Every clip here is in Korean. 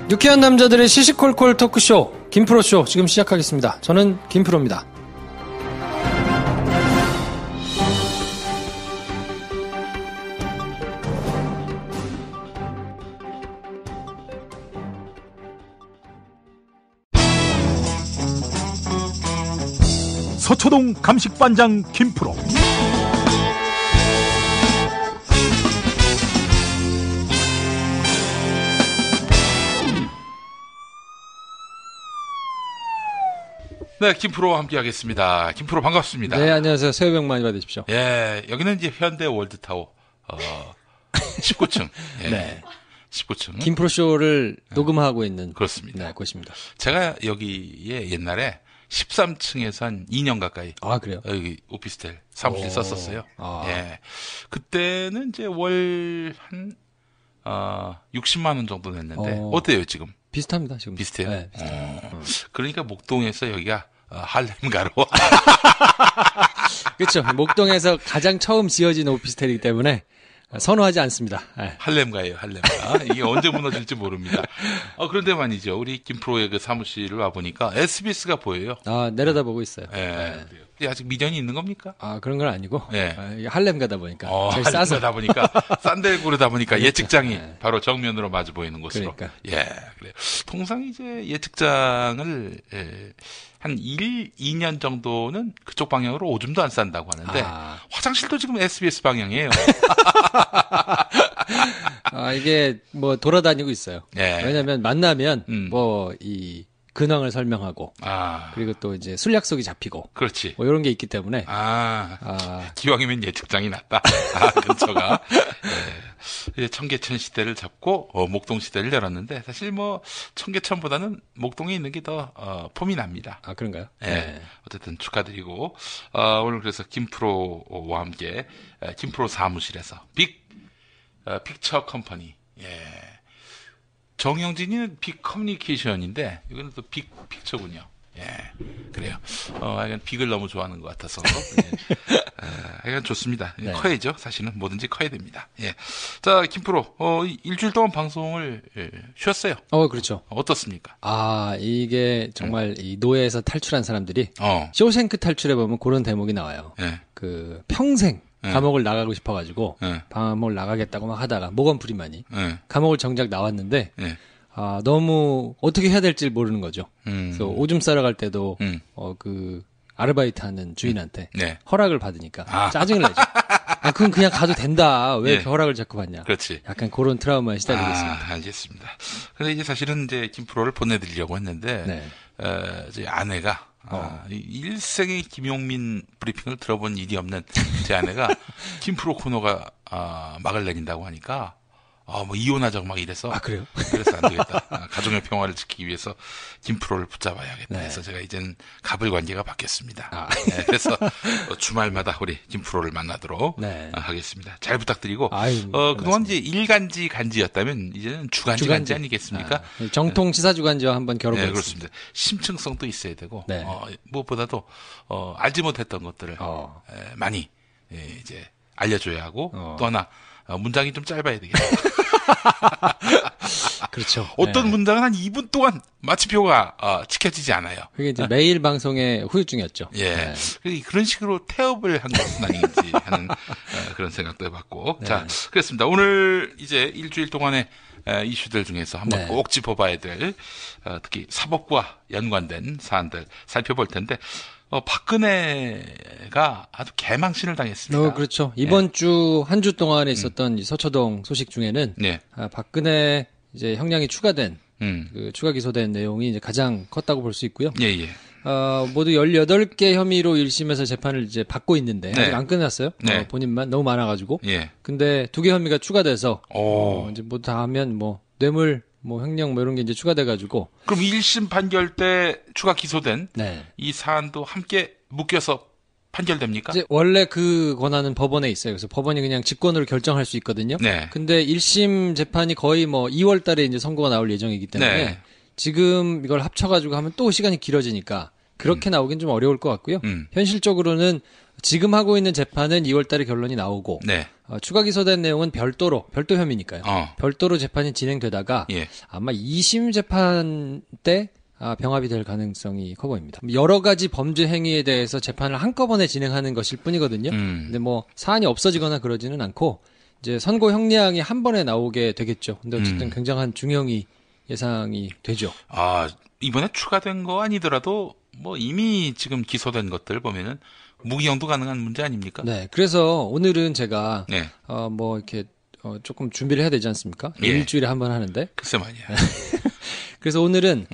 유쾌한 남자들의 시시콜콜 토크쇼 김프로쇼 지금 시작하겠습니다. 저는 김프로입니다. 서초동 감식반장 김프로. 네, 김프로와 함께 하겠습니다. 김프로 반갑습니다. 네, 안녕하세요. 새해 복 많이 받으십시오. 예, 여기는 이제 현대 월드타워 19층. 예, 네. 19층. 김프로쇼를 녹음하고 있는 그렇습니다. 네, 곳입니다. 제가 여기에 옛날에 13층에서 한 2년 가까이 아, 그래요? 여기 오피스텔 사무실 썼었어요. 아. 예. 그때는 이제 월 한 60만 원 정도 냈는데 어때요, 지금? 비슷합니다, 지금. 비슷해요? 네, 비슷해요. 그러니까 목동에서 여기가 할렘가로. 그렇죠. 목동에서 가장 처음 지어진 오피스텔이기 때문에 선호하지 않습니다. 네. 할렘가예요, 할렘가. 이게 언제 무너질지 모릅니다. 그런데 말이죠. 우리 김프로의 그 사무실을 와보니까 SBS가 보여요. 아, 내려다보고 있어요. 예. 네. 근데 아직 미련이 있는 겁니까? 아, 그런 건 아니고. 예. 이게 할렘 가다 보니까. 제일 싸서. 할렘가다 보니까, 싼 데를 고르다 보니까 그러니까. 예측장이 네. 바로 정면으로 마주 보이는 곳으로. 그러니까. 예, 그래요. 통상 이제 예측장을, 한 2년 정도는 그쪽 방향으로 오줌도 안 싼다고 하는데, 화장실도 지금 SBS 방향이에요. 이게 뭐 돌아다니고 있어요. 예. 왜냐면 만나면 이 근황을 설명하고 그리고 또 이제 술 약속이 잡히고 그렇지. 뭐 이런 게 있기 때문에 기왕이면 예측장이 낫다. 근처가. 예. 청계천 시대를 잡고 목동 시대를 열었는데 사실 뭐 청계천보다는 목동에 있는 게 더 폼이 납니다. 아, 그런가요? 예. 네. 어쨌든 축하드리고 오늘 그래서 김프로와 함께 김프로 사무실에서 픽처 컴퍼니. 예. 정영진이는 빅 커뮤니케이션인데 이거는 또 빅 픽처군요. 예, 그래요. 하여간 빅을 너무 좋아하는 것 같아서 하여간 좋습니다. 네. 커야죠. 사실은 뭐든지 커야 됩니다. 예, 자 김프로 일주일 동안 방송을 쉬었어요. 그렇죠. 어떻습니까? 이게 정말 이 노예에서 탈출한 사람들이 쇼생크 탈출해 보면 그런 대목이 나와요. 예. 그 평생 감옥을 나가고 싶어가지고 예. 감옥을 나가겠다고 막 하다가 모건 프리만이 예. 감옥을 정작 나왔는데 예. 너무 어떻게 해야 될지 모르는 거죠. 그래서 오줌 싸러 갈 때도 그 아르바이트 하는 주인한테 네. 허락을 받으니까 짜증을 내죠. 그건 그냥 가도 된다. 왜 이렇게 허락을 자꾸 받냐. 그렇지. 약간 그런 트라우마에 시달리겠습니다. 알겠습니다. 근데 이제 사실은 이제 김프로를 보내드리려고 했는데 네. 제 아내가 일생의 김용민 브리핑을 들어본 일이 없는 제 아내가 김프로 코너가 막을 내린다고 하니까 뭐 이혼하자고 막 이래서. 그래요? 그래서 안 되겠다. 가정의 평화를 지키기 위해서 김프로를 붙잡아야겠다. 네. 해서 제가 이젠 갑을 관계가 바뀌었습니다. 네, 그래서 주말마다 우리 김프로를 만나도록 하겠습니다. 잘 부탁드리고. 그동안 이제 일간지였다면 이제는 주간지 아니겠습니까? 정통 시사주간지와 한번 네, 결합을 그렇습니다. 심층성도 있어야 되고, 네. 무엇보다도 알지 못했던 것들을 많이 이제 알려줘야 하고 또 하나 문장이 좀 짧아야 되겠다. 그렇죠. 어떤 문장은 한 2분 동안 마침표가 지켜지지 않아요. 그게 이제 매일 방송의 후유증이었죠. 예. 그런 식으로 태업을 한 것은 아닌지 하는 그런 생각도 해봤고. 자, 그렇습니다. 오늘 이제 일주일 동안의 이슈들 중에서 한번 꼭 짚어봐야 될 특히 사법과 연관된 사안들 살펴볼 텐데 박근혜가 아주 개망신을 당했습니다. 그렇죠. 이번 주, 한 주 동안에 있었던 이 서초동 소식 중에는, 박근혜 이제 형량이 추가된, 그 추가 기소된 내용이 이제 가장 컸다고 볼 수 있고요. 예. 모두 18개 혐의로 1심에서 재판을 이제 받고 있는데, 아직 안 끝났어요. 본인만 너무 많아가지고. 근데 2개 혐의가 추가돼서, 이제 뭐 다 하면 뇌물, 횡령 이런 게 이제 추가돼가지고. 그럼 1심 판결 때 추가 기소된 이 사안도 함께 묶여서 판결됩니까? 이제 원래 그 권한은 법원에 있어요. 그래서 법원이 그냥 직권으로 결정할 수 있거든요. 근데 1심 재판이 거의 2월 달에 이제 선고가 나올 예정이기 때문에 지금 이걸 합쳐가지고 하면 또 시간이 길어지니까 그렇게 나오긴 좀 어려울 것 같고요. 현실적으로는 지금 하고 있는 재판은 2월 달에 결론이 나오고 추가 기소된 내용은 별도 혐의니까요. 별도로 재판이 진행되다가 예. 아마 2심 재판 때 병합이 될 가능성이 커 보입니다. 여러 가지 범죄 행위에 대해서 재판을 한꺼번에 진행하는 것일 뿐이거든요. 근데 뭐 사안이 없어지거나 그러지는 않고 이제 선고 형량이 한 번에 나오게 되겠죠. 근데 어쨌든 굉장한 중형이 예상이 되죠. 이번에 추가된 거 아니더라도 뭐 이미 지금 기소된 것들 보면은 무기형도 가능한 문제 아닙니까? 네. 그래서 오늘은 제가 네. 뭐 이렇게 조금 준비를 해야 되지 않습니까? 예. 일주일에 한 번 하는데. 글쎄 말이야. 그래서 오늘은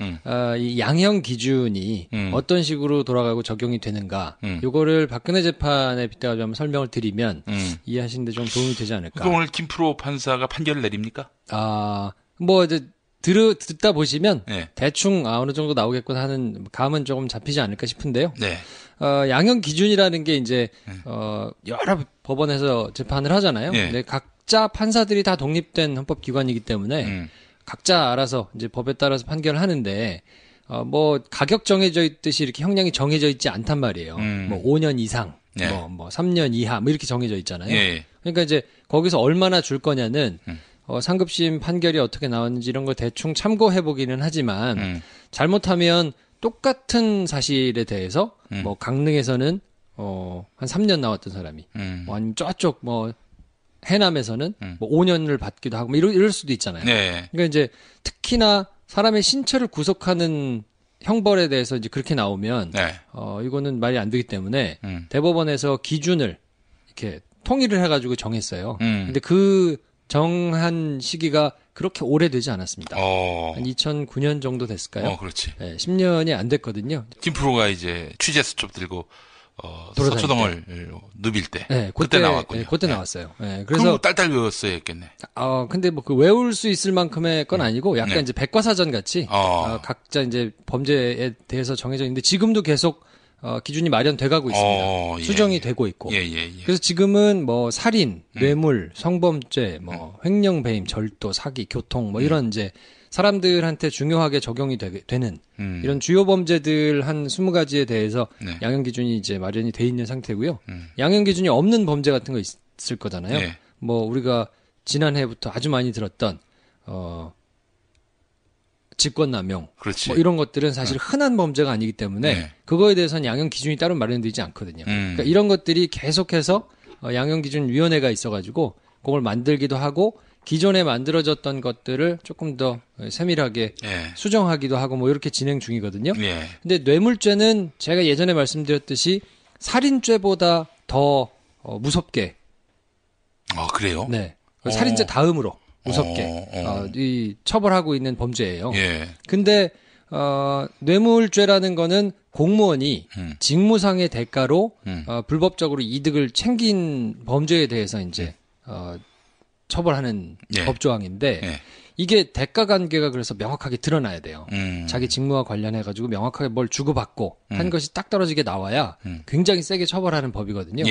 이 양형 기준이 어떤 식으로 돌아가고 적용이 되는가 요거를 박근혜 재판에 빗대가지고 한번 설명을 드리면 이해하시는데 좀 도움이 되지 않을까. 오늘 김프로 판사가 판결을 내립니까? 뭐 이제 듣다 보시면 네. 대충 어느 정도 나오겠구나 하는 감은 조금 잡히지 않을까 싶은데요. 네. 양형 기준이라는 게 이제 여러 법원에서 재판을 하잖아요. 네. 근데 각자 판사들이 다 독립된 헌법기관이기 때문에 각자 알아서 이제 법에 따라서 판결을 하는데 뭐 가격 정해져 있듯이 이렇게 형량이 정해져 있지 않단 말이에요. 뭐 5년 이상, 네. 뭐 3년 이하 뭐 이렇게 정해져 있잖아요. 네. 그러니까 이제 거기서 얼마나 줄 거냐는 상급심 판결이 어떻게 나왔는지 이런 걸 대충 참고해 보기는 하지만 잘못하면 똑같은 사실에 대해서 뭐 강릉에서는 한 3년 나왔던 사람이 뭐 아니면 저쪽 뭐 해남에서는 뭐 5년을 받기도 하고 뭐 이럴 수도 있잖아요. 네. 그러니까 이제 특히나 사람의 신체를 구속하는 형벌에 대해서 이제 그렇게 나오면 네. 이거는 말이 안 되기 때문에 대법원에서 기준을 이렇게 통일을 해가지고 정했어요. 근데 그 정한 시기가 그렇게 오래되지 않았습니다. 한 2009년 정도 됐을까요? 그렇지. 네, 10년이 안 됐거든요. 김프로가 이제 취재 수첩 들고 서초동을 누빌 때, 네, 그때 나왔군요. 네, 그때 네. 나왔어요. 네, 그래서 그럼 딸딸 외웠어야 했겠네. 근데 뭐 그 외울 수 있을 만큼의 건 아니고 약간 이제 백과사전 같이 각자 이제 범죄에 대해서 정해져 있는데 지금도 계속 기준이 마련돼가고 있습니다. 수정이 되고 있고. 그래서 지금은 뭐 살인, 뇌물, 성범죄, 뭐 횡령, 배임, 절도, 사기, 교통 뭐 이런 이제 사람들한테 중요하게 적용이 되는 이런 주요 범죄들 한 20가지에 대해서 네. 양형 기준이 이제 마련이 돼 있는 상태고요. 양형 기준이 없는 범죄 같은 거 있을 거잖아요. 네. 뭐 우리가 지난해부터 아주 많이 들었던 직권남용, 뭐 이런 것들은 사실 흔한 범죄가 아니기 때문에 네. 그거에 대해서는 양형 기준이 따로 마련되지 않거든요. 그러니까 이런 것들이 계속해서 양형 기준 위원회가 있어가지고 그걸 만들기도 하고 기존에 만들어졌던 것들을 조금 더 세밀하게 수정하기도 하고 뭐 이렇게 진행 중이거든요. 근데 뇌물죄는 제가 예전에 말씀드렸듯이 살인죄보다 더 무섭게. 그래요? 네. 살인죄 다음으로. 무섭게 이 처벌하고 있는 범죄예요. 근데 뇌물죄라는 거는 공무원이 직무상의 대가로 불법적으로 이득을 챙긴 범죄에 대해서 이제 처벌하는 법조항인데 이게 대가 관계가 그래서 명확하게 드러나야 돼요. 자기 직무와 관련해 가지고 명확하게 뭘 주고받고 한 것이 딱 떨어지게 나와야 굉장히 세게 처벌하는 법이거든요.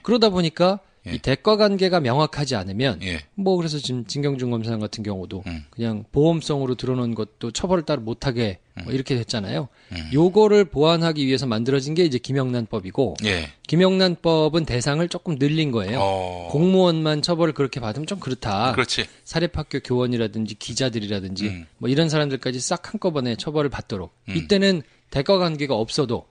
그러다 보니까 이 대가 관계가 명확하지 않으면 뭐 그래서 지금 진경준 검사 같은 경우도 그냥 보험성으로 들어놓은 것도 처벌을 따로 못하게 뭐 이렇게 됐잖아요. 요거를 보완하기 위해서 만들어진 게 이제 김영란법이고 김영란법은 대상을 조금 늘린 거예요. 공무원만 처벌을 그렇게 받으면 좀 그렇다. 그렇지. 사립학교 교원이라든지 기자들이라든지 뭐 이런 사람들까지 싹 한꺼번에 처벌을 받도록 이때는 대가 관계가 없어도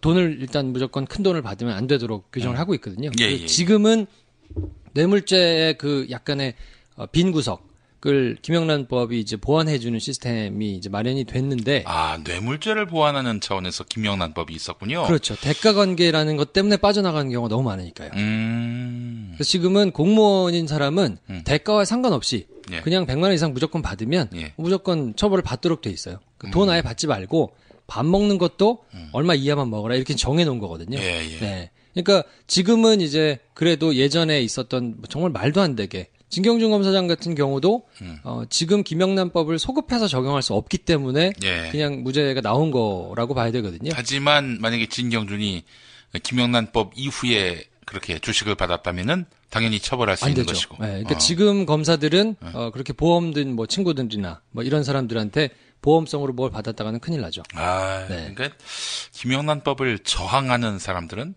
돈을 일단 무조건 큰 돈을 받으면 안 되도록 규정을 하고 있거든요. 지금은 뇌물죄의 그 약간의 빈 구석을 김영란법이 이제 보완해주는 시스템이 이제 마련이 됐는데 뇌물죄를 보완하는 차원에서 김영란법이 있었군요. 그렇죠. 대가 관계라는 것 때문에 빠져나가는 경우가 너무 많으니까요. 그래서 지금은 공무원인 사람은 대가와 상관없이 그냥 100만 원 이상 무조건 받으면 무조건 처벌을 받도록 돼 있어요. 돈 아예 받지 말고 밥 먹는 것도 얼마 이하만 먹어라 이렇게 정해놓은 거거든요. 네. 그러니까 지금은 이제 그래도 예전에 있었던 정말 말도 안 되게 진경준 검사장 같은 경우도 지금 김영란법을 소급해서 적용할 수 없기 때문에 그냥 무죄가 나온 거라고 봐야 되거든요. 하지만 만약에 진경준이 김영란법 이후에 그렇게 주식을 받았다면은 당연히 처벌할 수 있는 것이고. 그러니까 지금 검사들은 그렇게 보험 든 뭐 친구들이나 뭐 이런 사람들한테 보험성으로 뭘 받았다가는 큰일 나죠. 그러니까 김영란법을 저항하는 사람들은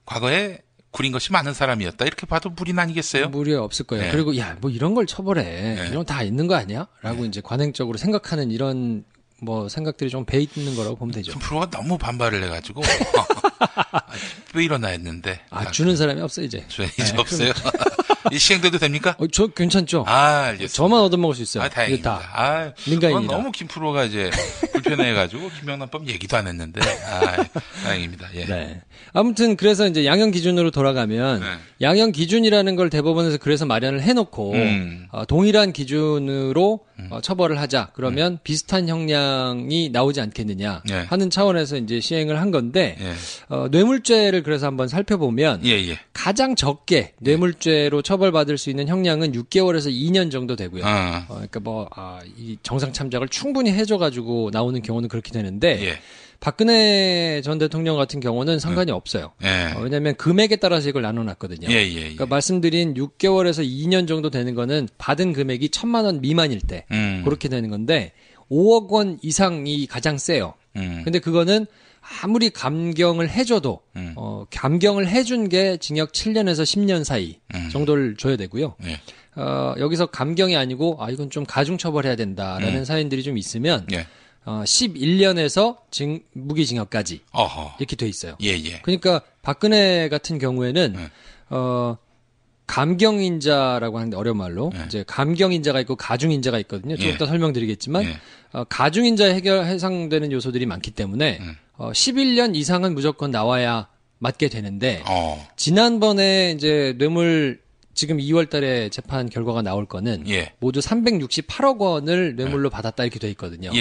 과거에 구린 것이 많은 사람이었다. 이렇게 봐도 무리는 아니겠어요? 무리 없을 거예요. 네. 그리고 야, 뭐 이런 걸 처벌해. 네. 이런 거 다 있는 거 아니야? 라고 이제 관행적으로 생각하는 이런 뭐 생각들이 좀 배 있는 거라고 보면 되죠. 김프로가 너무 반발을 해가지고 왜 이러나 했는데. 주는 사람이 없어 이제. 이제 없어요. 이 시행돼도 됩니까? 저 괜찮죠. 알겠습니다. 저만 얻어먹을 수 있어요. 다행입니다. 민간인이라. 너무 김프로가 이제 불편해가지고 김영란법 얘기도 안 했는데. 다행입니다. 예. 네. 아무튼 그래서 이제 양형 기준으로 돌아가면 양형 기준이라는 걸 대법원에서 그래서 마련을 해놓고 동일한 기준으로 처벌을 하자. 그러면 비슷한 형량이 나오지 않겠느냐 하는 차원에서 이제 시행을 한 건데 뇌물죄를 그래서 한번 살펴보면 가장 적게 뇌물죄로 처벌받을 수 있는 형량은 6개월에서 2년 정도 되고요. 그러니까 이 정상 참작을 충분히 해줘가지고 나오는 경우는 그렇게 되는데 박근혜 전 대통령 같은 경우는 상관이 없어요. 왜냐하면 금액에 따라서 이걸 나눠놨거든요. 그러니까 말씀드린 6개월에서 2년 정도 되는 거는 받은 금액이 1,000만 원 미만일 때 그렇게 되는 건데 5억 원 이상이 가장 세요. 근데 그거는 아무리 감경을 해줘도 감경을 해준 게 징역 7년에서 10년 사이 정도를 줘야 되고요. 여기서 감경이 아니고 이건 좀 가중처벌해야 된다라는 사연들이 좀 있으면 11년에서 무기징역까지 이렇게 돼 있어요. 그러니까 박근혜 같은 경우에는 감경인자라고 하는데 어려운 말로 이제 감경인자가 있고 가중인자가 있거든요. 좀 이따 설명드리겠지만 가중인자에 해당되는 요소들이 많기 때문에 11년 이상은 무조건 나와야 맞게 되는데 지난번에 이제 뇌물 지금 2월 달에 재판 결과가 나올 거는 모두 368억 원을 뇌물로 받았다 이렇게 돼 있거든요.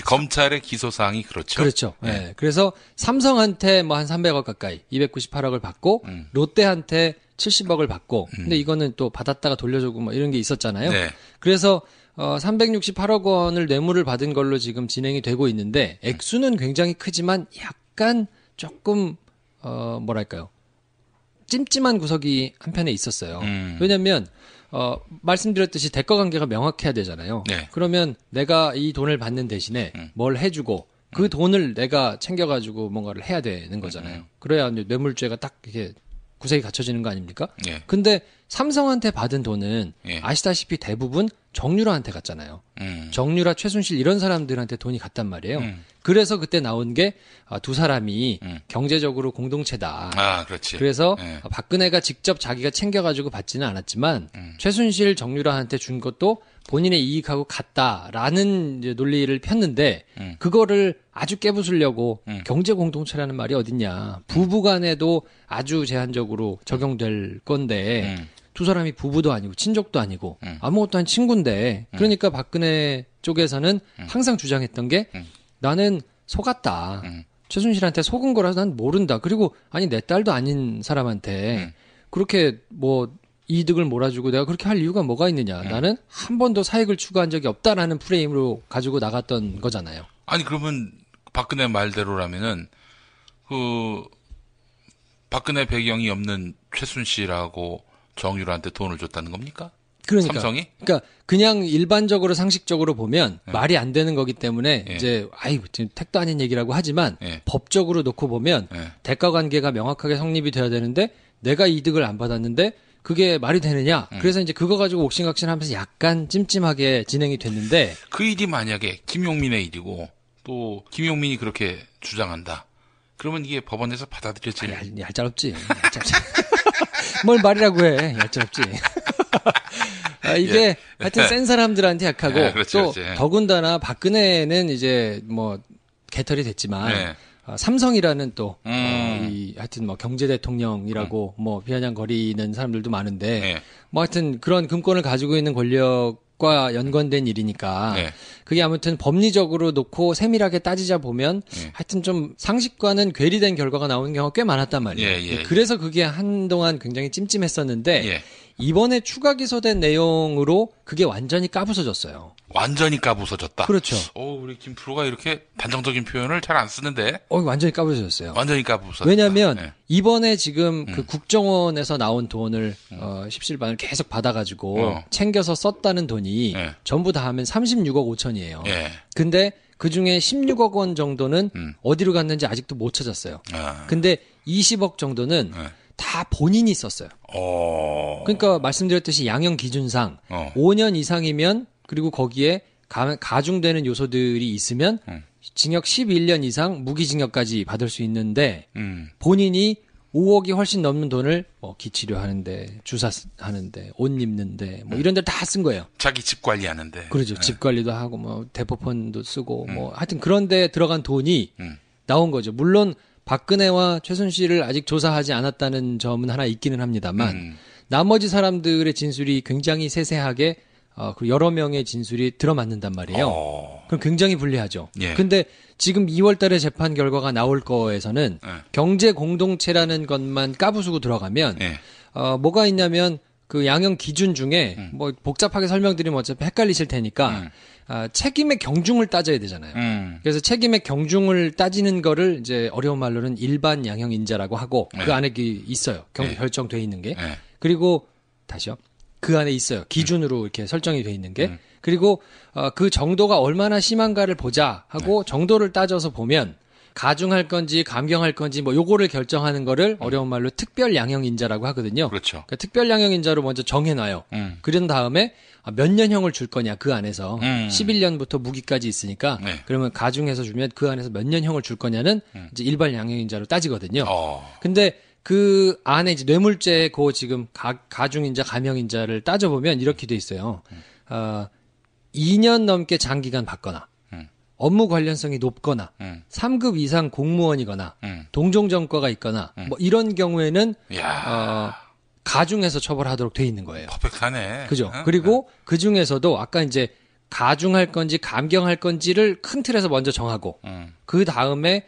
검찰의 기소사항이 그렇죠. 그렇죠. 그래서 삼성한테 뭐 한 300억 가까이 298억을 받고 롯데한테 70억을 받고 근데 이거는 또 받았다가 돌려주고 뭐 이런 게 있었잖아요. 그래서 368억 원을 뇌물을 받은 걸로 지금 진행이 되고 있는데 액수는 굉장히 크지만 약간 조금 뭐랄까요? 찜찜한 구석이 한편에 있었어요. 왜냐면 말씀드렸듯이 대가 관계가 명확해야 되잖아요. 그러면 내가 이 돈을 받는 대신에 뭘 해주고 그 돈을 내가 챙겨가지고 뭔가를 해야 되는 거잖아요. 그래야 이제 뇌물죄가 딱 이렇게 구색이 갖춰지는 거 아닙니까? 근데 삼성한테 받은 돈은 아시다시피 대부분 정유라한테 갔잖아요. 정유라, 최순실 이런 사람들한테 돈이 갔단 말이에요. 그래서 그때 나온 게 두 사람이 경제적으로 공동체다. 그렇지. 그래서 박근혜가 직접 자기가 챙겨가지고 받지는 않았지만 최순실, 정유라한테 준 것도 본인의 이익하고 같다라는 이제 논리를 폈는데 그거를 아주 깨부수려고 경제 공동체라는 말이 어딨냐. 부부간에도 아주 제한적으로 적용될 건데 두 사람이 부부도 아니고 친족도 아니고 아무것도 아닌 친구인데 그러니까 박근혜 쪽에서는 항상 주장했던 게 나는 속았다. 최순실한테 속은 거라서 난 모른다. 그리고 아니 내 딸도 아닌 사람한테 그렇게 뭐 이득을 몰아주고 내가 그렇게 할 이유가 뭐가 있느냐. 나는 한 번도 사익을 추구한 적이 없다라는 프레임으로 가지고 나갔던 거잖아요. 아니 그러면 박근혜 말대로라면은 박근혜 배경이 없는 최순실하고 정유라한테 돈을 줬다는 겁니까? 그러니까. 삼성이? 그러니까 그냥 일반적으로 상식적으로 보면 말이 안 되는 거기 때문에 이제 지금 택도 아닌 얘기라고 하지만 법적으로 놓고 보면 대가 관계가 명확하게 성립이 돼야 되는데 내가 이득을 안 받았는데 그게 말이 되느냐? 그래서 이제 그거 가지고 옥신각신하면서 약간 찜찜하게 진행이 됐는데 그 일이 만약에 김용민의 일이고 또 김용민이 그렇게 주장한다. 그러면 이게 법원에서 받아들여질 얄짤없지. 뭘 말이라고 해. 얄짤없지. 이게 하여튼 센 사람들한테 약하고 또 더군다나 박근혜는 이제 뭐 개털이 됐지만 삼성이라는 또 하여튼 뭐 경제 대통령이라고 뭐 비아냥거리는 사람들도 많은데 뭐 하여튼 그런 금권을 가지고 있는 권력과 연관된 일이니까 그게 아무튼 법리적으로 놓고 세밀하게 따지자 보면 하여튼 좀 상식과는 괴리된 결과가 나오는 경우가 꽤 많았단 말이에요. 그래서 그게 한동안 굉장히 찜찜했었는데 이번에 추가 기소된 내용으로 그게 완전히 까부서졌어요. 완전히 까부서졌다. 그렇죠. 우리 김프로가 이렇게 단정적인 표현을 잘 안 쓰는데. 완전히 까부서졌어요. 완전히 까부서졌다. 왜냐하면 이번에 지금 그 국정원에서 나온 돈을 십실반을 계속 받아가지고 챙겨서 썼다는 돈이 전부 다 하면 36억 5천이에요. 근데 그 중에 16억 원 정도는 어디로 갔는지 아직도 못 찾았어요. 근데 20억 정도는 다 본인이 썼어요. 그러니까 말씀드렸듯이 양형 기준상 5년 이상이면 그리고 거기에 가중되는 요소들이 있으면 징역 11년 이상 무기징역까지 받을 수 있는데 본인이 5억이 훨씬 넘는 돈을 뭐 기치료하는데 주사하는데 옷 입는데 뭐 이런 데를 다 쓴 거예요. 자기 집 관리하는데. 그렇죠. 집 관리도 하고 뭐 대포폰도 쓰고 뭐 하여튼 그런 데 들어간 돈이 나온 거죠. 물론 박근혜와 최순실을 아직 조사하지 않았다는 점은 하나 있기는 합니다만 나머지 사람들의 진술이 굉장히 세세하게 그리고 여러 명의 진술이 들어맞는단 말이에요. 그럼 굉장히 불리하죠. 예. 근데 지금 2월 달에 재판 결과가 나올 거에서는 경제 공동체라는 것만 까부수고 들어가면 뭐가 있냐면 그 양형 기준 중에 뭐 복잡하게 설명드리면 어차피 헷갈리실 테니까 책임의 경중을 따져야 되잖아요. 그래서 책임의 경중을 따지는 거를 이제 어려운 말로는 일반 양형 인자라고 하고 그 안에 있어요. 결정돼 있는 게. 그리고 다시요. 그 안에 있어요. 기준으로 이렇게 설정이 돼 있는 게. 그리고 그 정도가 얼마나 심한가를 보자 하고 정도를 따져서 보면 가중할 건지 감경할 건지 뭐 요거를 결정하는 거를 어려운 말로 특별 양형 인자라고 하거든요. 그렇죠. 그러니까 특별 양형 인자로 먼저 정해놔요. 그런 다음에 몇 년형을 줄 거냐 그 안에서 11년부터 무기까지 있으니까 그러면 가중해서 주면 그 안에서 몇 년형을 줄 거냐는 이제 일반 양형 인자로 따지거든요. 근데 그 안에 이제 뇌물죄 그 지금 가중인자 감형인자를 따져보면 이렇게 돼 있어요. 2년 넘게 장기간 받거나 업무 관련성이 높거나 3급 이상 공무원이거나 동종전과가 있거나 뭐 이런 경우에는 가중해서 처벌하도록 돼 있는 거예요. 퍼펙트하네. 그죠? 그리고 그 중에서도 아까 이제 가중할 건지 감경할 건지를 큰 틀에서 먼저 정하고 그 다음에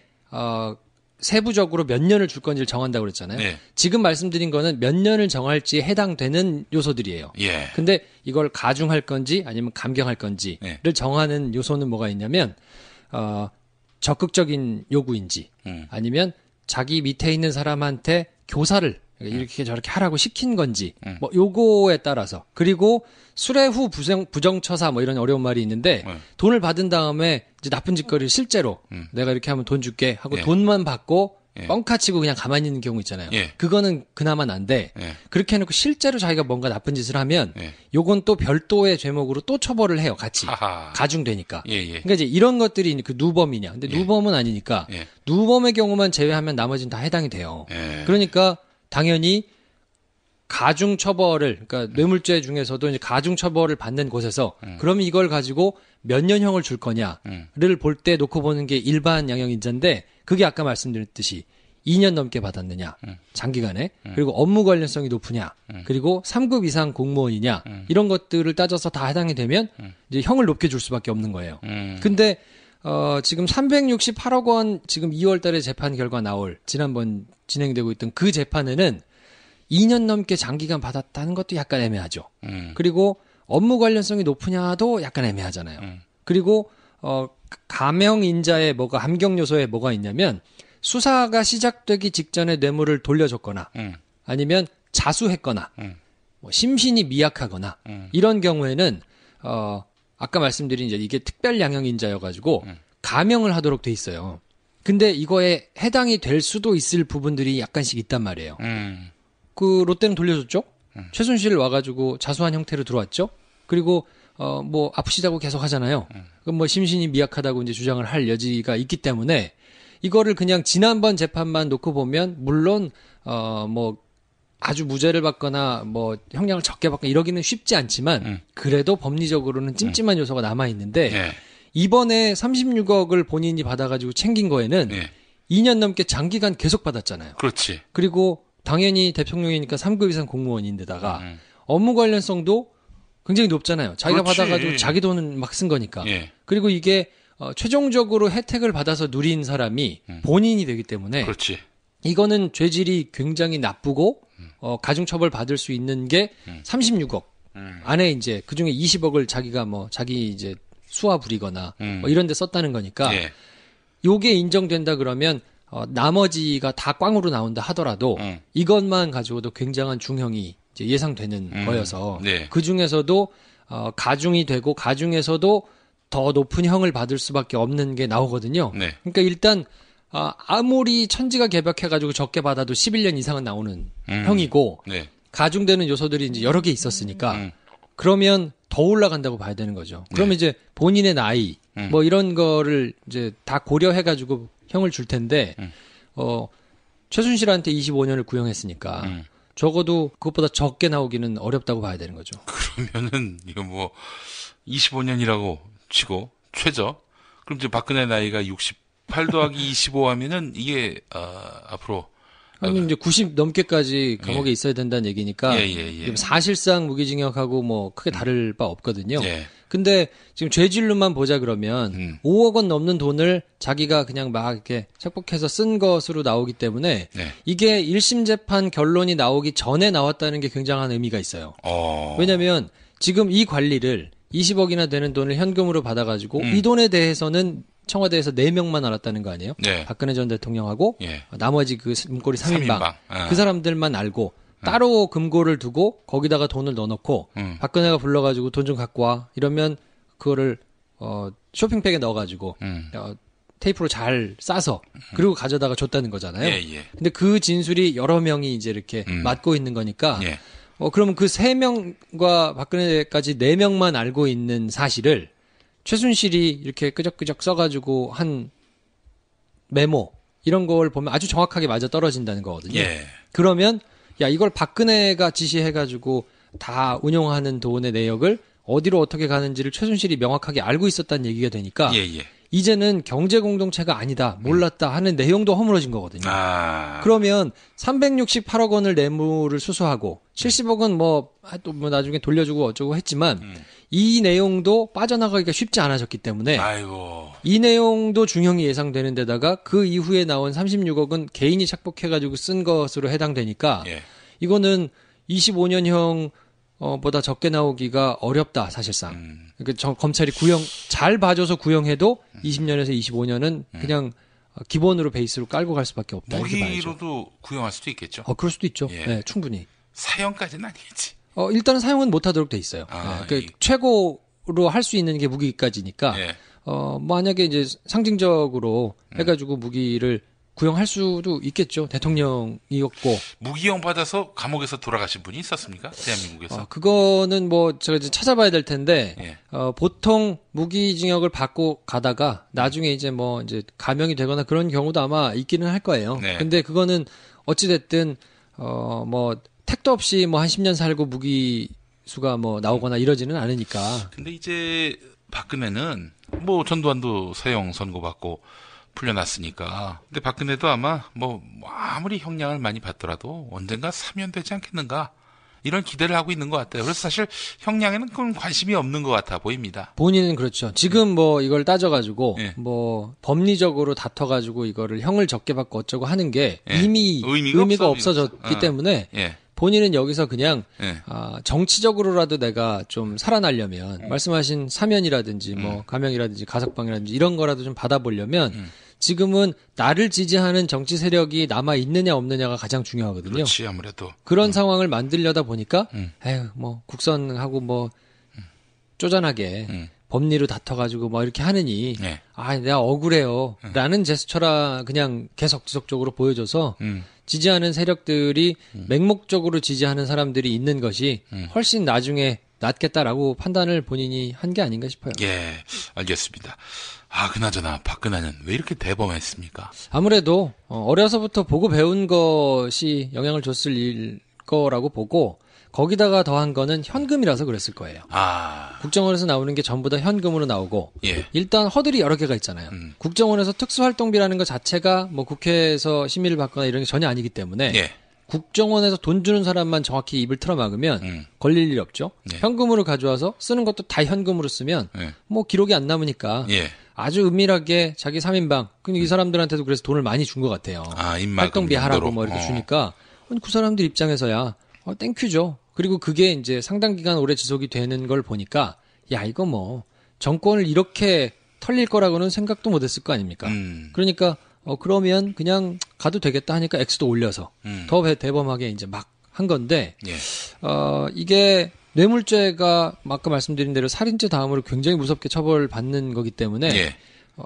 세부적으로 몇 년을 줄 건지를 정한다고 그랬잖아요. 네. 지금 말씀드린 거는 몇 년을 정할지에 해당되는 요소들이에요. 예. 근데 이걸 가중할 건지 아니면 감경할 건지를 정하는 요소는 뭐가 있냐면 적극적인 요구인지 아니면 자기 밑에 있는 사람한테 교사를 이렇게 저렇게 하라고 시킨 건지 뭐 요거에 따라서 그리고 수뢰 후 부정처사 뭐 이런 어려운 말이 있는데 돈을 받은 다음에 이제 나쁜 짓거리를 실제로 내가 이렇게 하면 돈 줄게 하고 돈만 받고 뻥카치고 그냥 가만히 있는 경우 있잖아요. 그거는 그나마 난데 그렇게 해놓고 실제로 자기가 뭔가 나쁜 짓을 하면 요건 또 별도의 죄목으로 또 처벌을 해요. 같이 가중되니까. 그러니까 이제 이런 것들이 그 누범이냐. 근데 누범은 아니니까 누범의 경우만 제외하면 나머지는 다 해당이 돼요. 그러니까 당연히 가중 처벌을 그러니까 뇌물죄 중에서도 이제 가중 처벌을 받는 곳에서 그러면 이걸 가지고 몇 년형을 줄 거냐를 볼 때 놓고 보는 게 일반 양형 인자인데 그게 아까 말씀드렸듯이 2년 넘게 받았느냐 장기간에 그리고 업무 관련성이 높으냐 그리고 3급 이상 공무원이냐 이런 것들을 따져서 다 해당이 되면 이제 형을 높게 줄 수밖에 없는 거예요. 근데 지금 368억 원 지금 2월 달에 재판 결과 나올 지난번 진행되고 있던 그 재판에는 2년 넘게 장기간 받았다는 것도 약간 애매하죠. 그리고 업무 관련성이 높으냐도 약간 애매하잖아요. 그리고 감형인자의 뭐가 함경 요소에 뭐가 있냐면 수사가 시작되기 직전에 뇌물을 돌려줬거나 아니면 자수했거나 뭐 심신이 미약하거나 이런 경우에는 아까 말씀드린 이제 이게 특별 양형인자여가지고 감형을 하도록 돼 있어요. 근데 이거에 해당이 될 수도 있을 부분들이 약간씩 있단 말이에요. 그 롯데는 돌려줬죠. 최순실 와가지고 자수한 형태로 들어왔죠. 그리고 뭐 아프시다고 계속 하잖아요. 그럼 뭐 심신이 미약하다고 이제 주장을 할 여지가 있기 때문에 이거를 그냥 지난번 재판만 놓고 보면 물론 뭐 아주 무죄를 받거나 뭐 형량을 적게 받거나 이러기는 쉽지 않지만 그래도 법리적으로는 찜찜한 요소가 남아 있는데 이번에 36억을 본인이 받아가지고 챙긴 거에는 2년 넘게 장기간 계속 받았잖아요. 그렇지. 그리고 당연히 대통령이니까 3급 이상 공무원인데다가 업무 관련성도 굉장히 높잖아요. 자기가 그렇지. 받아가지고 자기 돈은 막 쓴 거니까. 그리고 이게 최종적으로 혜택을 받아서 누린 사람이 본인이 되기 때문에 그렇지. 이거는 죄질이 굉장히 나쁘고 가중처벌 받을 수 있는 게 36억 안에 이제 그중에 20억을 자기가 뭐 자기 이제 수화 부리거나 뭐 이런 데 썼다는 거니까 요게 인정된다 그러면 나머지가 다 꽝으로 나온다 하더라도 이것만 가지고도 굉장한 중형이 이제 예상되는 거여서 그 중에서도 가중이 되고 가중에서도 더 높은 형을 받을 수밖에 없는 게 나오거든요. 그러니까 일단 아무리 천지가 개벽해가지고 적게 받아도 11년 이상은 나오는 형이고 네. 가중되는 요소들이 이제 여러 개 있었으니까 그러면 더 올라간다고 봐야 되는 거죠. 그러면 이제 본인의 나이 뭐 이런 거를 이제 다 고려해가지고 형을 줄 텐데 최순실한테 25년을 구형했으니까 적어도 그것보다 적게 나오기는 어렵다고 봐야 되는 거죠. 그러면은 이거 뭐 25년이라고 치고 최저 그럼 이제 박근혜 나이가 68 더하기 25 하면은 이게 앞으로 아니 이제 90 넘게까지 감옥에 있어야 된다는 얘기니까 사실상 무기징역하고 뭐 크게 다를 바 없거든요. 근데 지금 죄질로만 보자 그러면 5억 원 넘는 돈을 자기가 그냥 막 이렇게 착복해서 쓴 것으로 나오기 때문에 이게 1심 재판 결론이 나오기 전에 나왔다는 게 굉장한 의미가 있어요. 왜냐면 지금 이 관리를 20억이나 되는 돈을 현금으로 받아가지고 이 돈에 대해서는 청와대에서 4명만 알았다는 거 아니에요? 박근혜 전 대통령하고 나머지 그 문고리 3인방 그 사람들만 알고 따로 금고를 두고 거기다가 돈을 넣어놓고 박근혜가 불러가지고 돈 좀 갖고 와 이러면 그거를 쇼핑백에 넣어가지고 테이프로 잘 싸서 그리고 가져다가 줬다는 거잖아요. 근데 그 진술이 여러 명이 이제 이렇게 맡고 있는 거니까 그러면 그 3명과 박근혜까지 4명만 알고 있는 사실을 최순실이 이렇게 끄적끄적 써가지고 한 메모 이런 걸 보면 아주 정확하게 맞아 떨어진다는 거거든요. 그러면 야 이걸 박근혜가 지시해가지고 다 운용하는 돈의 내역을 어디로 어떻게 가는지를 최순실이 명확하게 알고 있었다는 얘기가 되니까 이제는 경제 공동체가 아니다 몰랐다 하는 내용도 허물어진 거거든요. 그러면 368억 원을 뇌물을 수수하고 70억 원 뭐 나중에 돌려주고 어쩌고 했지만 이 내용도 빠져나가기가 쉽지 않아졌기 때문에 이 내용도 중형이 예상되는 데다가 그 이후에 나온 36억은 개인이 착복해가지고 쓴 것으로 해당되니까 이거는 25년형 보다 적게 나오기가 어렵다 사실상. 그러니까 검찰이 구형 잘 봐줘서 구형해도 20년에서 25년은 그냥 기본으로 베이스로 깔고 갈 수밖에 없다. 무기로도 구형할 수도 있겠죠. 그럴 수도 있죠. 네, 충분히. 사형까지는 아니겠지. 일단은 사용은 못하도록 돼 있어요. 최고로 할 수 있는 게 무기까지니까. 만약에 이제 상징적으로 해가지고 무기를 구형할 수도 있겠죠. 대통령이었고. 무기형 받아서 감옥에서 돌아가신 분이 있었습니까? 대한민국에서? 그거는 뭐 제가 이제 찾아봐야 될 텐데 보통 무기징역을 받고 가다가 나중에 이제 뭐 이제 감형이 되거나 그런 경우도 아마 있기는 할 거예요. 근데 그거는 어찌 됐든 뭐 택도 없이 뭐 한 10년 살고 무기수가 뭐 나오거나 이러지는 않으니까. 근데 이제 박근혜는 뭐 전두환도 사형 선고받고 풀려났으니까. 근데 박근혜도 아마 뭐 아무리 형량을 많이 받더라도 언젠가 사면 되지 않겠는가 이런 기대를 하고 있는 것 같아요. 그래서 사실 형량에는 그런 관심이 없는 것 같아 보입니다. 본인은 그렇죠. 지금 뭐 이걸 따져가지고 뭐 법리적으로 다퉈가지고 이거를 형을 적게 받고 어쩌고 하는 게 이미 의미가 없어졌기 때문에 본인은 여기서 그냥 정치적으로라도 내가 좀 살아나려면 말씀하신 사면이라든지 뭐 감형이라든지 가석방이라든지 이런 거라도 좀 받아보려면 지금은 나를 지지하는 정치 세력이 남아 있느냐 없느냐가 가장 중요하거든요. 그렇지 아무래도 그런 상황을 만들려다 보니까 에휴 뭐 국선하고 뭐 쪼잔하게 법리로 다퉈가지고 뭐 이렇게 하느니 내가 억울해요라는 제스처라 그냥 계속 지속적으로 보여줘서 지지하는 세력들이 맹목적으로 지지하는 사람들이 있는 것이 훨씬 나중에 낫겠다라고 판단을 본인이 한 게 아닌가 싶어요. 알겠습니다. 그나저나 박근혜는 왜 이렇게 대범했습니까? 아무래도 어려서부터 보고 배운 것이 영향을 줬을 거라고 보고 거기다가 더한 거는 현금이라서 그랬을 거예요. 국정원에서 나오는 게 전부 다 현금으로 나오고 일단 허들이 여러 개가 있잖아요. 국정원에서 특수활동비라는 것 자체가 뭐 국회에서 심의를 받거나 이런 게 전혀 아니기 때문에 국정원에서 돈 주는 사람만 정확히 입을 틀어막으면 걸릴 일이 없죠. 현금으로 가져와서 쓰는 것도 다 현금으로 쓰면 뭐 기록이 안 남으니까 아주 은밀하게 자기 3인방 이 사람들한테도 그래서 돈을 많이 준 것 같아요. 활동비 하라고 뭐 이렇게 주니까 그 사람들 입장에서야 땡큐죠. 그리고 그게 이제 상당 기간 오래 지속이 되는 걸 보니까 야 이거 뭐 정권을 이렇게 털릴 거라고는 생각도 못했을 거 아닙니까? 그러니까 그러면 그냥 가도 되겠다 하니까 액수도 올려서 더 대범하게 이제 막 한 건데 이게 뇌물죄가 아까 말씀드린 대로 살인죄 다음으로 굉장히 무섭게 처벌받는 거기 때문에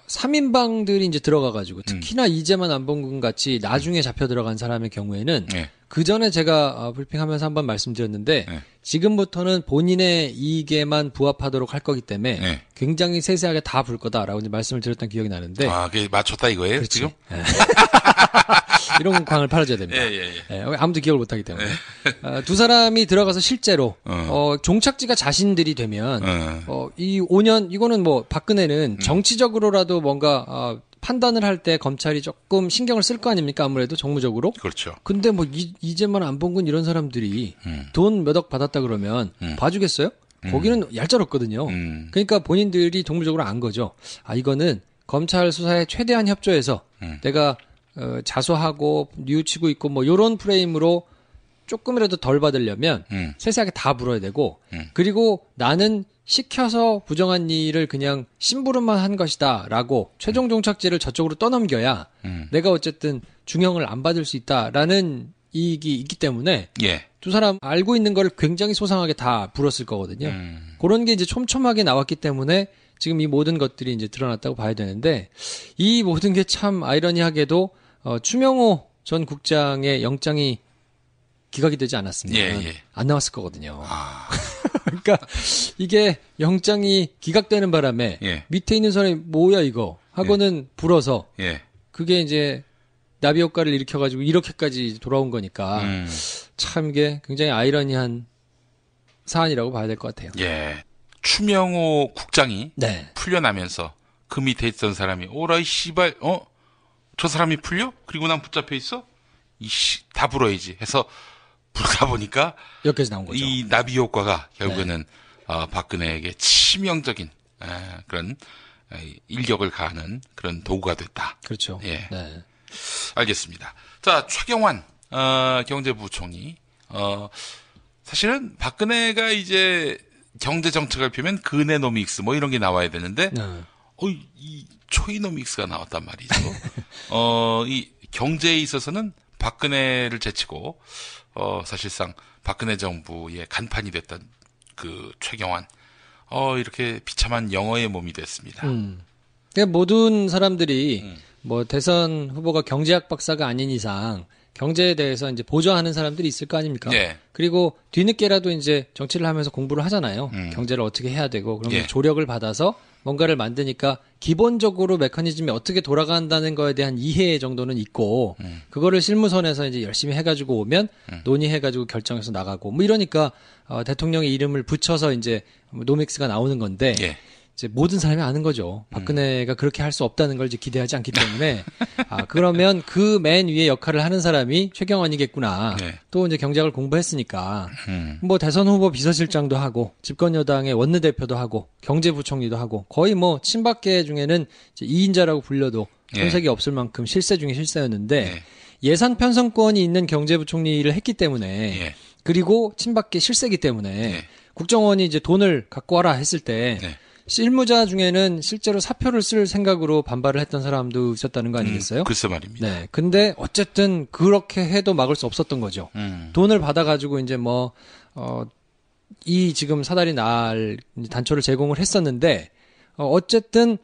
3인방들이 이제 들어가가지고 특히나 이재만 안봉근 같이 나중에 잡혀 들어간 사람의 경우에는 그 전에 제가 브리핑하면서 한번 말씀드렸는데 지금부터는 본인의 이익에만 부합하도록 할 거기 때문에 굉장히 세세하게 다 볼 거다라고 이제 말씀을 드렸던 기억이 나는데 그게 맞췄다 이거예요? 그렇지. 지금? 이런 광을 팔아줘야 됩니다. 아무도 기억을 못하기 때문에 두 사람이 들어가서 실제로 종착지가 자신들이 되면 이 5년 이거는 뭐 박근혜는 정치적으로라도 뭔가 판단을 할 때 검찰이 조금 신경을 쓸 거 아닙니까? 아무래도 정무적으로. 그렇죠. 근데 뭐 이제만 안봉근 이런 사람들이 돈 몇 억 받았다 그러면 봐주겠어요? 거기는 얄짤없거든요. 그러니까 본인들이 정무적으로 안 거죠. 이거는 검찰 수사에 최대한 협조해서 내가 자수하고 뉘우치고 있고 뭐 요런 프레임으로 조금이라도 덜 받으려면 세세하게 다 물어야 되고 그리고 나는 시켜서 부정한 일을 그냥 심부름만 한 것이다라고 최종 종착지를 저쪽으로 떠넘겨야 내가 어쨌든 중형을 안 받을 수 있다라는 이익이 있기 때문에 두 사람 알고 있는 걸 굉장히 소상하게 다 불었을 거거든요. 그런 게 이제 촘촘하게 나왔기 때문에 지금 이 모든 것들이 이제 드러났다고 봐야 되는데 이 모든 게 참 아이러니하게도 추명호 전 국장의 영장이 기각이 되지 않았으면 안 나왔을 거거든요. 그러니까 이게 영장이 기각되는 바람에 밑에 있는 사람이 뭐야 이거 하고는 불어서 그게 이제 나비 효과를 일으켜가지고 이렇게까지 돌아온 거니까 참 이게 굉장히 아이러니한 사안이라고 봐야 될 것 같아요. 추명호 국장이 풀려나면서 그 밑에 있던 사람이 오라이 씨발 저 사람이 풀려? 그리고 난 붙잡혀 있어? 다 불어야지 해서 부르다 보니까 여기까지 나온 거죠. 이 나비 효과가 결국에는 박근혜에게 치명적인 그런 일격을 가하는 그런 도구가 됐다. 그렇죠. 알겠습니다. 자, 최경환 경제부총리. 사실은 박근혜가 이제 경제 정책을 펴면 근해노믹스 뭐 이런 게 나와야 되는데 이 초이노믹스가 나왔단 말이죠. 이 경제에 있어서는 박근혜를 제치고 사실상 박근혜 정부의 간판이 됐던 그 최경환 이렇게 비참한 영어의 몸이 됐습니다. 그러니까 모든 사람들이 뭐 대선 후보가 경제학 박사가 아닌 이상 경제에 대해서 이제 보좌하는 사람들이 있을 거 아닙니까? 그리고 뒤늦게라도 이제 정치를 하면서 공부를 하잖아요. 경제를 어떻게 해야 되고 그러면 조력을 받아서 뭔가를 만드니까 기본적으로 메커니즘이 어떻게 돌아간다는 거에 대한 이해 정도는 있고 그거를 실무선에서 이제 열심히 해가지고 오면 논의해가지고 결정해서 나가고 뭐 이러니까 대통령의 이름을 붙여서 이제 노믹스가 나오는 건데 이제 모든 사람이 아는 거죠. 박근혜가 그렇게 할 수 없다는 걸 이제 기대하지 않기 때문에 그러면 그 맨 위에 역할을 하는 사람이 최경환이겠구나. 또 이제 경제학을 공부했으니까 뭐 대선 후보 비서실장도 하고 집권 여당의 원내대표도 하고 경제부총리도 하고 거의 뭐 친박계 중에는 이제 2인자라고 불려도 손색이 없을 만큼 실세 중에 실세였는데 예산 편성권이 있는 경제부총리를 했기 때문에 그리고 친박계 실세기 때문에 국정원이 이제 돈을 갖고 와라 했을 때 실무자 중에는 실제로 사표를 쓸 생각으로 반발을 했던 사람도 있었다는 거 아니겠어요? 글쎄 말입니다. 근데 어쨌든 그렇게 해도 막을 수 없었던 거죠. 돈을 받아가지고 이제 이 지금 사다리 날 단초를 제공을 했었는데, 어쨌든,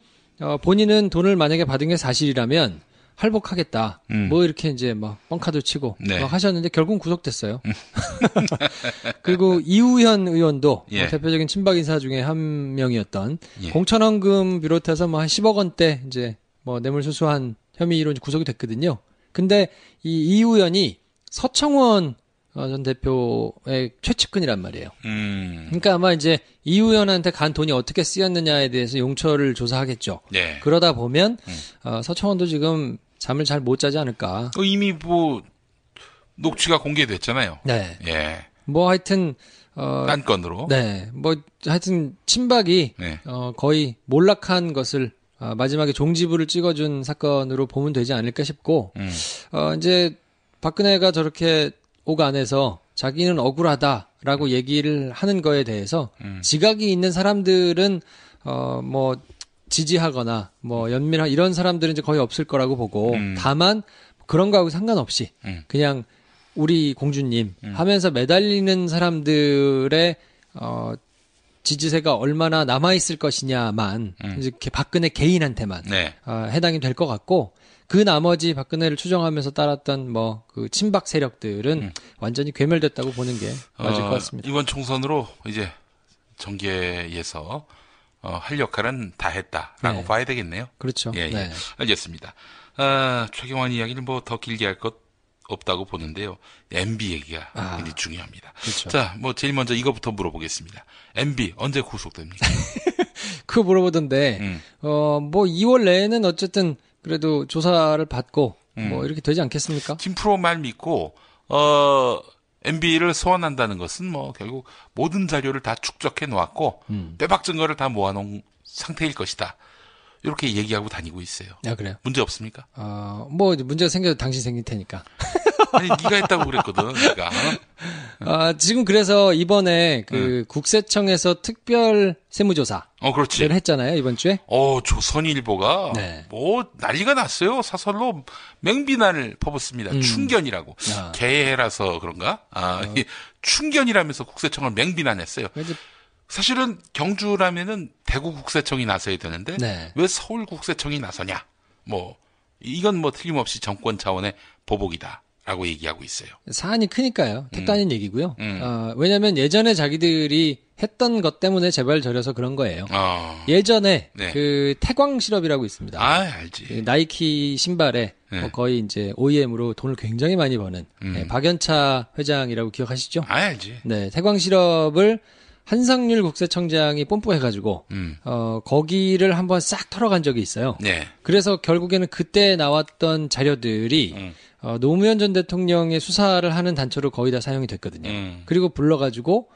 본인은 돈을 만약에 받은 게 사실이라면, 할복하겠다. 뭐 이렇게 이제 뻥카드 치고 막 하셨는데 결국은 구속됐어요. 그리고 이우현 의원도 대표적인 친박 인사 중에 한 명이었던 공천원금 비롯해서 한 10억 원대 이제 뇌물수수한 혐의로 이제 구속이 됐거든요. 근데 이 이우현이 서청원 전 대표의 최측근이란 말이에요. 그러니까 아마 이제 이우현한테 간 돈이 어떻게 쓰였느냐에 대해서 용처를 조사하겠죠. 그러다 보면 서청원도 지금 잠을 잘 못 자지 않을까. 이미 녹취가 공개됐잖아요. 하여튼 딴 건으로. 하여튼 친박이 거의 몰락한 것을 마지막에 종지부를 찍어준 사건으로 보면 되지 않을까 싶고 이제 박근혜가 저렇게 오간에서 자기는 억울하다라고 얘기를 하는 거에 대해서 지각이 있는 사람들은 지지하거나 연민하 이런 사람들은 이제 거의 없을 거라고 보고 다만 그런 거하고 상관없이 그냥 우리 공주님 하면서 매달리는 사람들의 지지세가 얼마나 남아있을 것이냐만 이제 박근혜 개인한테만 네. 해당이 될 것 같고 그 나머지 박근혜를 추종하면서 따랐던 뭐 그 친박 세력들은 완전히 괴멸됐다고 보는 게 맞을 것 같습니다. 이번 총선으로 이제 정계에서 할 역할은 다 했다라고 네. 봐야 되겠네요. 그렇죠. 예, 네. 예. 알겠습니다. 최경환 이야기는 뭐 더 길게 할 것 없다고 보는데요. MB 얘기가 굉장히 중요합니다. 그렇죠. 자, 뭐 제일 먼저 이거부터 물어보겠습니다. MB 언제 구속됩니까? 그거 물어보던데 뭐 2월 내에는 어쨌든 그래도 조사를 받고 뭐 이렇게 되지 않겠습니까? 김프로 말 믿고 MB를 소환한다는 것은 뭐 결국 모든 자료를 다 축적해 놓았고 빼박 증거를 다 모아놓은 상태일 것이다. 이렇게 얘기하고 다니고 있어요. 아, 그래요? 문제 없습니까? 뭐 문제가 생겨도 당신 생길 테니까. 아니 네가 했다고 그랬거든. 네가. 지금 그래서 이번에 그 국세청에서 특별 세무조사 그렇지. 했잖아요, 이번 주에. 조선일보가 네. 뭐 난리가 났어요. 사설로 맹비난을 퍼붓습니다. 충견이라고. 개해라서 그런가? 충견이라면서 국세청을 맹비난했어요. 사실은 경주라면은 대구 국세청이 나서야 되는데 네. 왜 서울 국세청이 나서냐? 뭐 이건 뭐 틀림없이 정권 차원의 보복이다라고 얘기하고 있어요. 사안이 크니까요. 택도 아닌 얘기고요. 왜냐하면 예전에 자기들이 했던 것 때문에 재발 저려서 그런 거예요. 예전에 네. 그 태광 실업이라고 있습니다. 알지. 그 나이키 신발에 거의 이제 OEM으로 돈을 굉장히 많이 버는 박연차 회장이라고 기억하시죠? 알지. 네, 태광 실업을 한상률 국세청장이 뽐뿌해가지고 거기를 한번 싹 털어간 적이 있어요. 네. 그래서 결국에는 그때 나왔던 자료들이 노무현 전 대통령의 수사를 하는 단초로 거의 다 사용이 됐거든요. 그리고 불러가지고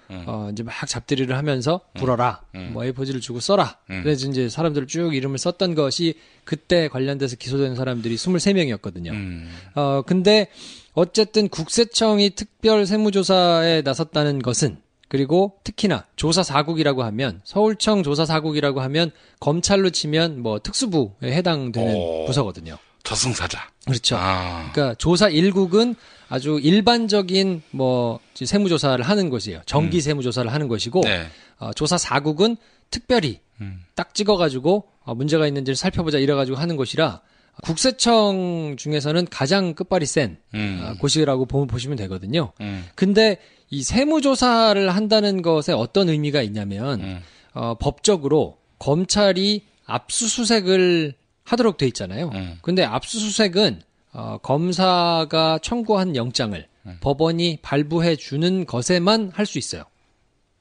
이제 막 잡들이를 하면서 불어라, 뭐 A4지를 주고 써라. 그래서 이제 사람들 쭉 이름을 썼던 것이 그때 관련돼서 기소된 사람들이 23명이었거든요. 근데 어쨌든 국세청이 특별 세무조사에 나섰다는 것은 그리고 특히나 조사사국이라고 하면 서울청 조사사국이라고 하면 검찰로 치면 뭐 특수부에 해당되는 부서거든요. 저승사자. 그렇죠. 그러니까 조사 1국은 아주 일반적인 뭐 세무조사를 하는 것이에요. 정기 세무조사를 하는 것이고 네. 조사 4국은 특별히 딱 찍어가지고 문제가 있는지를 살펴보자 이래가지고 하는 것이라 국세청 중에서는 가장 끝발이 센 곳이라고 보시면 되거든요. 근데 이 세무조사를 한다는 것에 어떤 의미가 있냐면 법적으로 검찰이 압수수색을 하도록 돼 있잖아요. 근데 압수수색은 검사가 청구한 영장을 법원이 발부해 주는 것에만 할 수 있어요.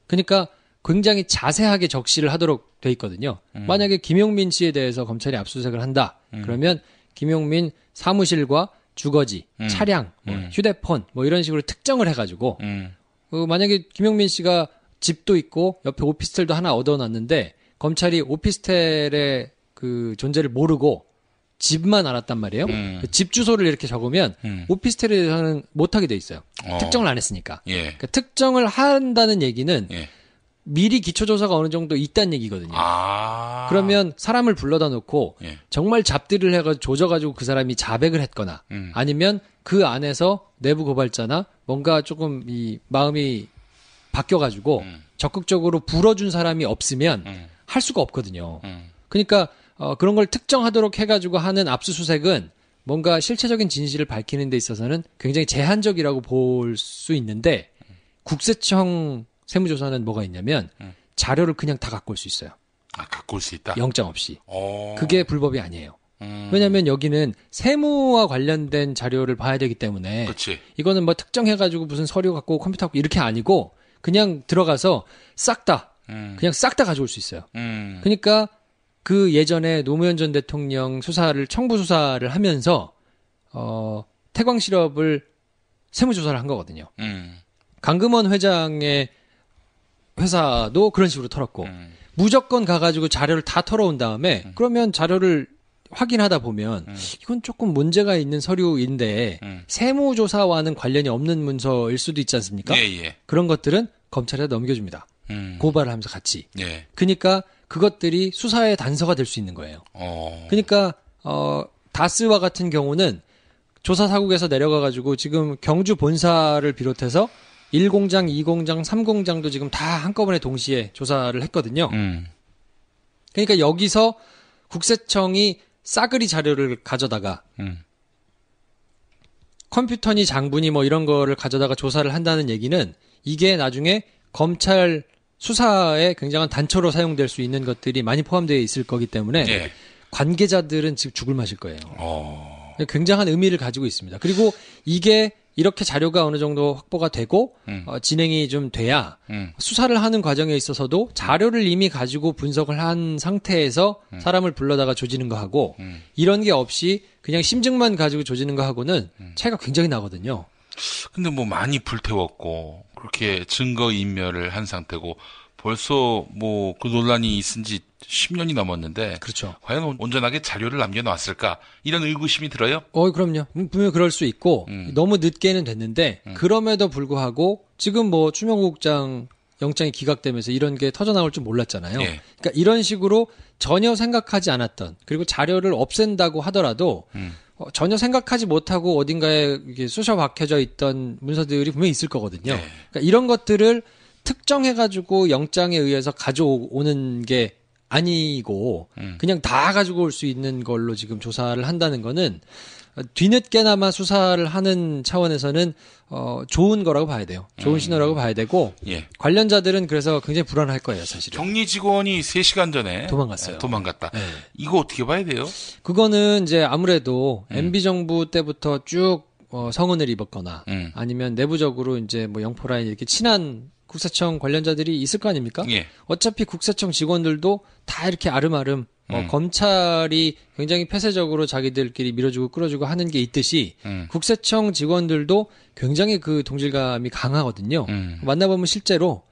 그러니까 굉장히 자세하게 적시를 하도록 돼 있거든요. 만약에 김용민 씨에 대해서 검찰이 압수수색을 한다. 그러면 김용민 사무실과 주거지, 차량, 뭐 휴대폰 뭐 이런 식으로 특정을 해가지고 만약에 김용민 씨가 집도 있고 옆에 오피스텔도 하나 얻어놨는데 검찰이 오피스텔의 그 존재를 모르고 집만 알았단 말이에요. 집 주소를 이렇게 적으면 오피스텔에 대해서는 못하게 돼 있어요. 특정을 안 했으니까. 예. 그러니까 특정을 한다는 얘기는 예. 미리 기초조사가 어느 정도 있다는 얘기거든요. 그러면 사람을 불러다 놓고 예. 정말 잡들을 해가지고 조져가지고 그 사람이 자백을 했거나 아니면 그 안에서 내부 고발자나 뭔가 조금 이 마음이 바뀌어가지고 적극적으로 불어준 사람이 없으면 할 수가 없거든요. 그러니까 그런 걸 특정하도록 해가지고 하는 압수수색은 뭔가 실체적인 진실을 밝히는 데 있어서는 굉장히 제한적이라고 볼 수 있는데 국세청 세무조사는 뭐가 있냐면 자료를 그냥 다 갖고 올 수 있어요. 갖고 올 수 있다? 영장 없이. 그게 불법이 아니에요. 왜냐하면 여기는 세무와 관련된 자료를 봐야 되기 때문에 그치. 이거는 뭐 특정해가지고 무슨 서류 갖고 컴퓨터 갖고 이렇게 아니고 그냥 들어가서 싹 다 그냥 싹 다 가져올 수 있어요. 그러니까 그 예전에 노무현 전 대통령 수사를 청부 수사를 하면서 태광 실업을 세무조사를 한 거거든요. 강금원 회장의 회사도 그런 식으로 털었고 무조건 가가지고 자료를 다 털어온 다음에 그러면 자료를 확인하다 보면 이건 조금 문제가 있는 서류인데 세무조사와는 관련이 없는 문서일 수도 있지 않습니까? 예. 그런 것들은 검찰에 넘겨줍니다. 고발을 하면서 같이. 예. 그러니까 그것들이 수사의 단서가 될 수 있는 거예요. 그러니까 다스와 같은 경우는 조사사국에서 내려가가지고 지금 경주 본사를 비롯해서 1공장, 2공장, 3공장도 지금 다 한꺼번에 동시에 조사를 했거든요. 그러니까 여기서 국세청이 싸그리 자료를 가져다가 컴퓨터니 장부니 뭐 이런 거를 가져다가 조사를 한다는 얘기는 이게 나중에 검찰 수사에 굉장한 단초로 사용될 수 있는 것들이 많이 포함되어 있을 거기 때문에 예. 관계자들은 지금 죽을 맛일 거예요. 굉장한 의미를 가지고 있습니다. 그리고 이게 이렇게 자료가 어느 정도 확보가 되고 진행이 좀 돼야 수사를 하는 과정에 있어서도 자료를 이미 가지고 분석을 한 상태에서 사람을 불러다가 조지는 거하고 이런 게 없이 그냥 심증만 가지고 조지는 거하고는 차이가 굉장히 나거든요. 근데 뭐 많이 불태웠고 그렇게 증거인멸을 한 상태고 벌써 뭐 그 논란이 있은 지 10년이 넘었는데 그렇죠. 과연 온전하게 자료를 남겨놨을까 이런 의구심이 들어요? 그럼요. 분명히 그럴 수 있고 너무 늦게는 됐는데 그럼에도 불구하고 지금 뭐 추명국장 영장이 기각되면서 이런 게 터져나올 줄 몰랐잖아요. 예. 그러니까 이런 식으로 전혀 생각하지 않았던 그리고 자료를 없앤다고 하더라도 전혀 생각하지 못하고 어딘가에 이렇게 쑤셔 박혀져 있던 문서들이 분명히 있을 거거든요. 예. 그러니까 이런 것들을 특정해가지고 영장에 의해서 가져오는 게 아니고 그냥 다 가지고 올 수 있는 걸로 지금 조사를 한다는 거는 뒤늦게나마 수사를 하는 차원에서는 좋은 거라고 봐야 돼요. 좋은 신호라고 봐야 되고 예. 관련자들은 그래서 굉장히 불안할 거예요, 사실은. 격리 직원이 3시간 전에 도망갔어요. 도망갔다. 네. 이거 어떻게 봐야 돼요? 그거는 이제 아무래도 MB 정부 때부터 쭉 성은을 입었거나 아니면 내부적으로 이제 뭐 영포라인 이렇게 친한 국세청 관련자들이 있을 거 아닙니까? 예. 어차피 국세청 직원들도 다 이렇게 아름아름 검찰이 굉장히 폐쇄적으로 자기들끼리 밀어주고 끌어주고 하는 게 있듯이 국세청 직원들도 굉장히 그 동질감이 강하거든요. 만나보면 실제로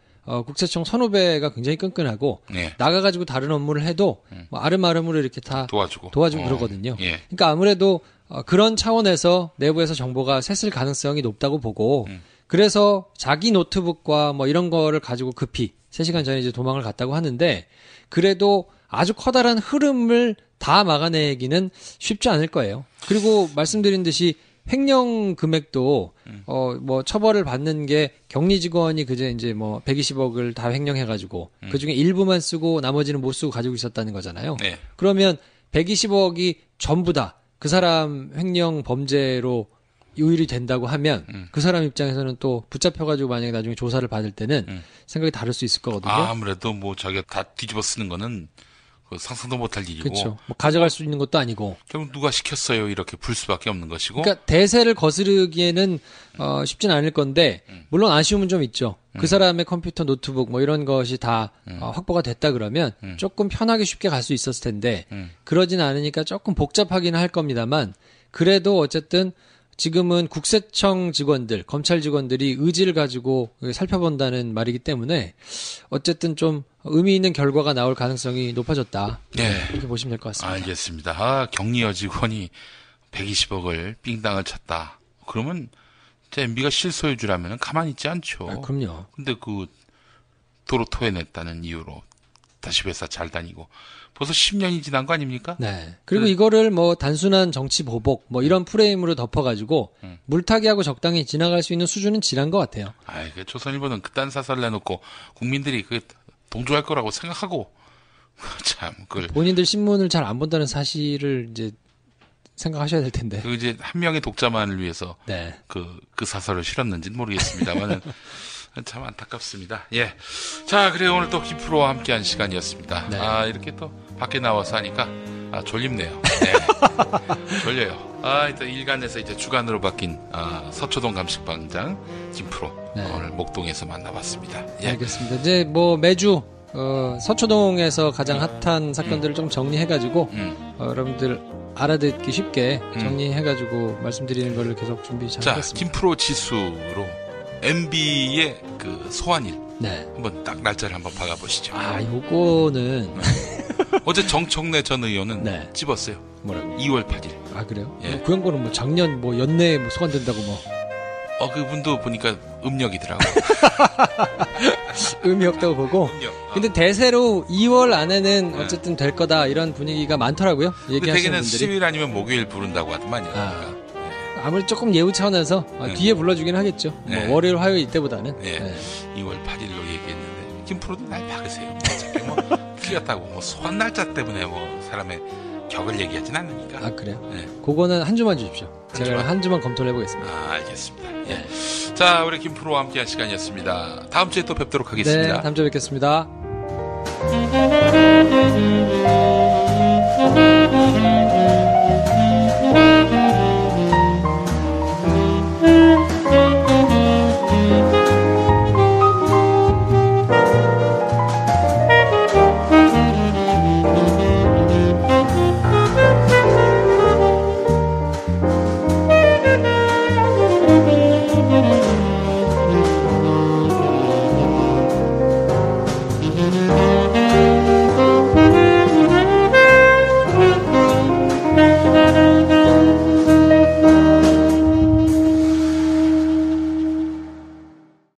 국세청 선후배가 굉장히 끈끈하고 예. 나가가지고 다른 업무를 해도 뭐 아름아름으로 이렇게 다 도와주고 그러거든요. 예. 그러니까 아무래도 그런 차원에서 내부에서 정보가 샜을 가능성이 높다고 보고 그래서 자기 노트북과 뭐 이런 거를 가지고 급히 3시간 전에 이제 도망을 갔다고 하는데 그래도 아주 커다란 흐름을 다 막아내기는 쉽지 않을 거예요. 그리고 말씀드린 듯이 횡령 금액도 뭐 처벌을 받는 게 격리 직원이 그제 이제 뭐 120억을 다 횡령해가지고 그 중에 일부만 쓰고 나머지는 못 쓰고 가지고 있었다는 거잖아요. 네. 그러면 120억이 전부 다 그 사람 횡령 범죄로 요일이 된다고 하면 그 사람 입장에서는 또 붙잡혀가지고 만약에 나중에 조사를 받을 때는 생각이 다를 수 있을 거거든요. 아무래도 뭐 자기가 다 뒤집어 쓰는 거는 상상도 못할 일이고. 그렇죠. 뭐 가져갈 수 있는 것도 아니고. 그럼 누가 시켰어요? 이렇게 불 수밖에 없는 것이고. 그러니까 대세를 거스르기에는 쉽진 않을 건데 물론 아쉬움은 좀 있죠. 그 사람의 컴퓨터, 노트북 뭐 이런 것이 다 확보가 됐다 그러면 조금 편하게 쉽게 갈 수 있었을 텐데 그러진 않으니까 조금 복잡하기는 할 겁니다만 그래도 어쨌든 지금은 국세청 직원들, 검찰 직원들이 의지를 가지고 살펴본다는 말이기 때문에 어쨌든 좀 의미 있는 결과가 나올 가능성이 높아졌다. 네. 이렇게 보시면 될 것 같습니다. 알겠습니다. 격리 여직원이 120억을 삥땅을 쳤다. 그러면 MB가 실소유주라면 가만히 있지 않죠. 그럼요. 근데 도로 토해냈다는 이유로 다시 회사 잘 다니고 벌써 10년이 지난 거 아닙니까? 네. 그리고 이거를 뭐 단순한 정치 보복 뭐 이런 프레임으로 덮어가지고 물타기하고 적당히 지나갈 수 있는 수준은 지난 것 같아요. 조선일보는 그딴 사설 내놓고 국민들이 동조할 거라고 생각하고 참 본인들 신문을 잘 안 본다는 사실을 이제 생각하셔야 될 텐데. 이제 한 명의 독자만을 위해서 네. 그 사설을 실었는지는 모르겠습니다만은. 참 안타깝습니다. 예. 자, 그래 오늘 또 김프로와 함께한 시간이었습니다. 네. 이렇게 또 밖에 나와서 하니까 졸립네요. 네. 졸려요. 또 일간에서 이제 주간으로 바뀐 서초동 감식방장 김프로 네. 오늘 목동에서 만나봤습니다. 예. 알겠습니다. 이제 뭐 매주 서초동에서 가장 핫한 사건들을 좀 정리해가지고 여러분들 알아듣기 쉽게 정리해가지고 말씀드리는 거를 계속 준비 잘 하겠습니다. 자, 김프로 지수로 MB의 소환일. 네. 한번 딱 날짜를 한번 박아보시죠. 요거는. 어제 정청래 전 의원은 네. 찝었어요. 뭐라고? 2월 8일. 그래요? 예. 그런 거는 뭐 작년 연내에 소환된다고 뭐. 그분도 보니까 음력이더라고. 의미 없다고 보고. 근데 대세로 2월 안에는 어쨌든 될 거다 이런 분위기가 많더라고요. 근데 대개는 수요일 아니면 목요일 부른다고 하더만요. 아무리 조금 예우 차원에서 뒤에 불러주긴 하겠죠. 뭐 월요일, 화요일 이때보다는. 2월 8일로 얘기했는데 김프로도 날 박으세요. 어차피 뭐 틀렸다고 뭐 소환 날짜 때문에 뭐 사람의 격을 얘기하진 않으니까. 아 그래요? 그거는 한 주만 주십시오. 제가 한 주만 검토를 해보겠습니다. 알겠습니다. 자, 우리 김프로와 함께한 시간이었습니다. 다음 주에 또 뵙도록 하겠습니다. 네, 다음 주에 뵙겠습니다.